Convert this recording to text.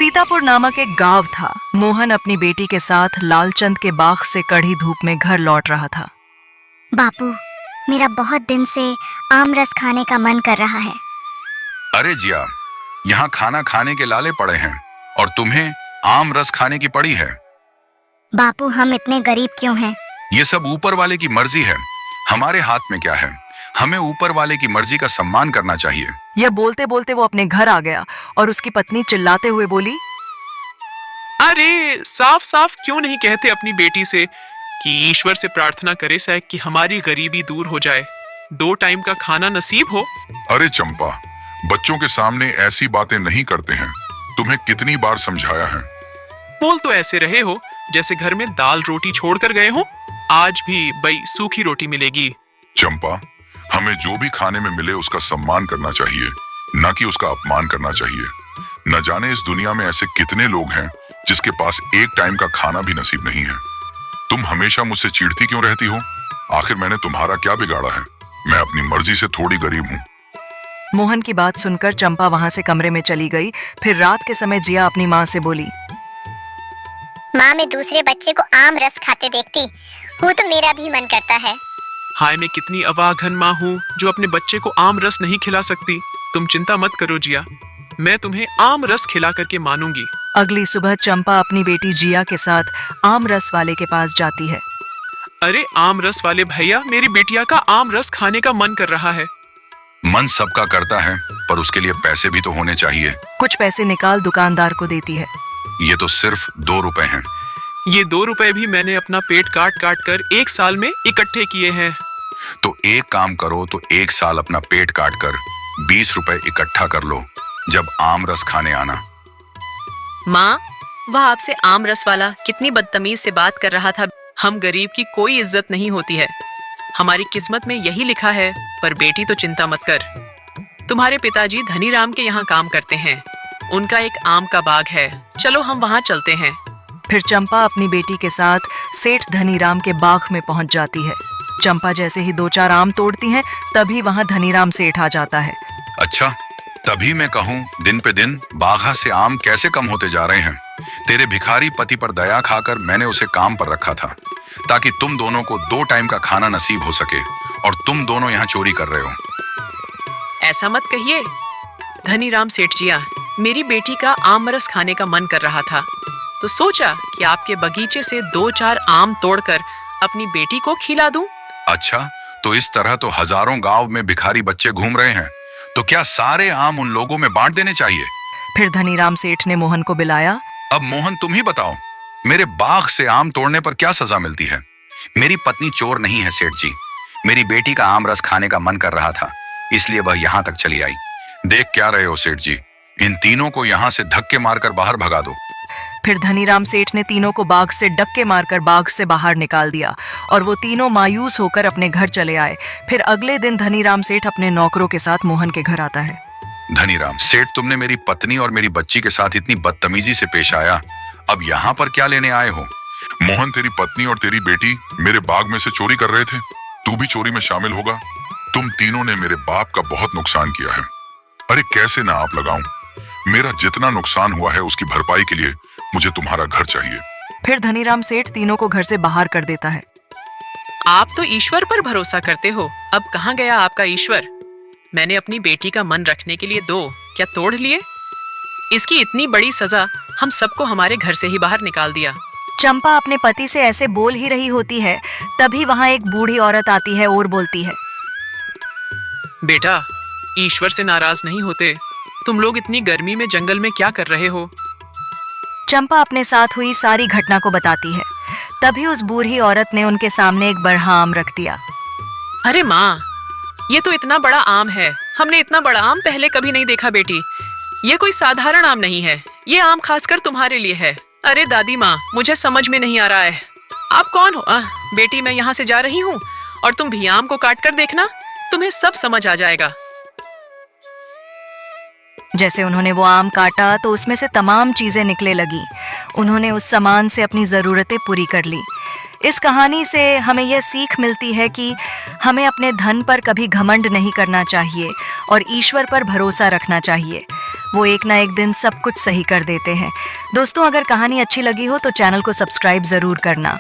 सीतापुर नामक एक गांव था। मोहन अपनी बेटी के साथ लालचंद के बाग से कड़ी धूप में घर लौट रहा था। बापू, मेरा बहुत दिन से आम रस खाने का मन कर रहा है। अरे जिया, यहाँ खाना खाने के लाले पड़े हैं और तुम्हें आम रस खाने की पड़ी है। बापू, हम इतने गरीब क्यों हैं? ये सब ऊपर वाले की मर्जी है, हमारे हाथ में क्या है। हमें ऊपर वाले की मर्जी का सम्मान करना चाहिए। यह बोलते बोलते वो अपने घर आ गया और उसकी पत्नी चिल्लाते हुए बोली, अरे साफ साफ क्यों नहीं कहते अपनी बेटी से कि ईश्वर से प्रार्थना करे शायद कि हमारी गरीबी दूर हो जाए, 2 टाइम का खाना नसीब हो। अरे चंपा, बच्चों के सामने ऐसी बातें नहीं करते हैं। तुम्हें कितनी बार समझाया है। बोल तो ऐसे रहे हो जैसे घर में दाल रोटी छोड़ कर गए हो। आज भी भाई सूखी रोटी मिलेगी। चंपा, हमें जो भी खाने में मिले उसका सम्मान करना चाहिए, न कि उसका अपमान करना चाहिए। न जाने इस दुनिया में ऐसे कितने लोग हैं जिसके पास एक टाइम का खाना भी नसीब नहीं है। तुम हमेशा मुझसे चिढ़ती क्यों रहती हो? आखिर मैंने तुम्हारा क्या बिगाड़ा है? मैं अपनी मर्जी से थोड़ी गरीब हूँ। मोहन की बात सुनकर चंपा वहां से कमरे में चली गई। फिर रात के समय जिया अपनी माँ से बोली, माँ, मैं दूसरे बच्चे को आम रस खाते देखती हूँ तो मेरा भी मन करता है। हाय, मैं कितनी अवागन माँ हूँ जो अपने बच्चे को आम रस नहीं खिला सकती। तुम चिंता मत करो जिया, मैं तुम्हें आम रस खिला करके मानूंगी। अगली सुबह चंपा अपनी बेटी जिया के साथ आम रस वाले के पास जाती है। अरे आम रस वाले भैया, मेरी बेटिया का आम रस खाने का मन कर रहा है। मन सबका करता है, पर उसके लिए पैसे भी तो होने चाहिए। कुछ पैसे निकाल दुकानदार को देती है। ये तो सिर्फ 2 रुपए हैं। ये 2 रुपए भी मैंने अपना पेट काट काट कर 1 साल में इकट्ठे किए हैं। तो एक काम करो, तो 1 साल अपना पेट काट कर 20 रुपए इकट्ठा कर लो, जब आम रस खाने आना। माँ, वह आपसे आम रस वाला कितनी बदतमीज से बात कर रहा था। हम गरीब की कोई इज्जत नहीं होती है, हमारी किस्मत में यही लिखा है। पर बेटी तो चिंता मत कर, तुम्हारे पिताजी धनीराम के यहाँ काम करते हैं, उनका एक आम का बाग है, चलो हम वहाँ चलते हैं। फिर चंपा अपनी बेटी के साथ सेठ धनीराम के बाग में पहुंच जाती है। चंपा जैसे ही 2-4 आम तोड़ती हैं, तभी वहां धनीराम सेठ आ जाता है। अच्छा, तभी मैं कहूँ दिन पे दिन बागा से आम कैसे कम होते जा रहे हैं। तेरे भिखारी पति पर दया खाकर मैंने उसे काम पर रखा था, ताकि तुम दोनों को 2 टाइम का खाना नसीब हो सके, और तुम दोनों यहाँ चोरी कर रहे हो। ऐसा मत कहिए धनीराम सेठ जिया, मेरी बेटी का आम रस खाने का मन कर रहा था, तो सोचा कि आपके बगीचे से 2-4 आम तोड़कर अपनी बेटी को खिला दूं। अच्छा, तो इस तरह तो हजारों गांव में भिखारी बच्चे घूम रहे हैं, तो क्या सारे आम उन लोगों में बांट देने चाहिए? फिर धनीराम सेठ ने मोहन को बुलाया। अब मोहन, तुम ही बताओ, मेरे बाग से आम तोड़ने पर क्या सजा मिलती है? मेरी पत्नी चोर नहीं है सेठ जी। मेरी बेटी का आम रस खाने का मन कर रहा था, इसलिए वह यहाँ तक चली आई। देख क्या रहे हो सेठ जी, इन तीनों को यहाँ से धक्के मारकर बाहर भगा दो। फिर धनीराम सेठ ने तीनों को बाग से डक्के मारकर बाग से बाहर निकाल दिया और वो तीनों मायूस होकर अपने घर चले आए। फिर अगले दिन धनीराम सेठ अपने नौकरों के साथ मोहन के घर आता है। धनीराम सेठ, तुमने मेरी पत्नी और मेरी बच्ची के साथ इतनी बदतमीजी से पेश आया, अब यहाँ पर क्या लेने आए हो? मोहन, तेरी पत्नी और तेरी बेटी मेरे बाग में से चोरी कर रहे थे, तू भी चोरी में शामिल होगा। तुम तीनों ने मेरे बाप का बहुत नुकसान किया है। अरे कैसे ना आप लगाऊं? मेरा जितना नुकसान हुआ है उसकी भरपाई के लिए मुझे तुम्हारा घर चाहिए। फिर धनीराम सेठ तीनों को घर से बाहर कर देता है। आप तो ईश्वर पर भरोसा करते हो, अब कहाँ गया आपका ईश्वर? मैंने अपनी बेटी का मन रखने के लिए 2 क्या तोड़ लिए? इसकी इतनी बड़ी सजा हम सबको हमारे घर से ही बाहर निकाल दिया। चंपा अपने पति से ऐसे बोल ही रही होती है, तभी वहां एक बूढ़ी औरत आती है और बोलती है, बेटा, ईश्वर से नाराज नहीं होते। तुम लोग इतनी गर्मी में जंगल में क्या कर रहे हो? चंपा अपने साथ हुई सारी घटना को बताती है। तभी उस बूढ़ी औरत ने उनके सामने एक बड़ा आम रख दिया। अरे माँ, ये तो इतना बड़ा आम है, हमने इतना बड़ा आम पहले कभी नहीं देखा बेटी। ये कोई साधारण आम नहीं है, ये आम खासकर तुम्हारे लिए है। अरे दादी माँ, मुझे समझ में नहीं आ रहा है, आप कौन हो? बेटी, मैं यहाँ से जा रही हूँ और तुम भी आम को काट कर देखना, तुम्हें सब समझ आ जाएगा। जैसे उन्होंने वो आम काटा तो उसमें से तमाम चीजें निकले लगी। उन्होंने उस सामान से अपनी जरूरतें पूरी कर ली। इस कहानी से हमें यह सीख मिलती है कि हमें अपने धन पर कभी घमंड नहीं करना चाहिए और ईश्वर पर भरोसा रखना चाहिए। वो एक ना एक दिन सब कुछ सही कर देते हैं। दोस्तों, अगर कहानी अच्छी लगी हो तो चैनल को सब्सक्राइब जरूर करना।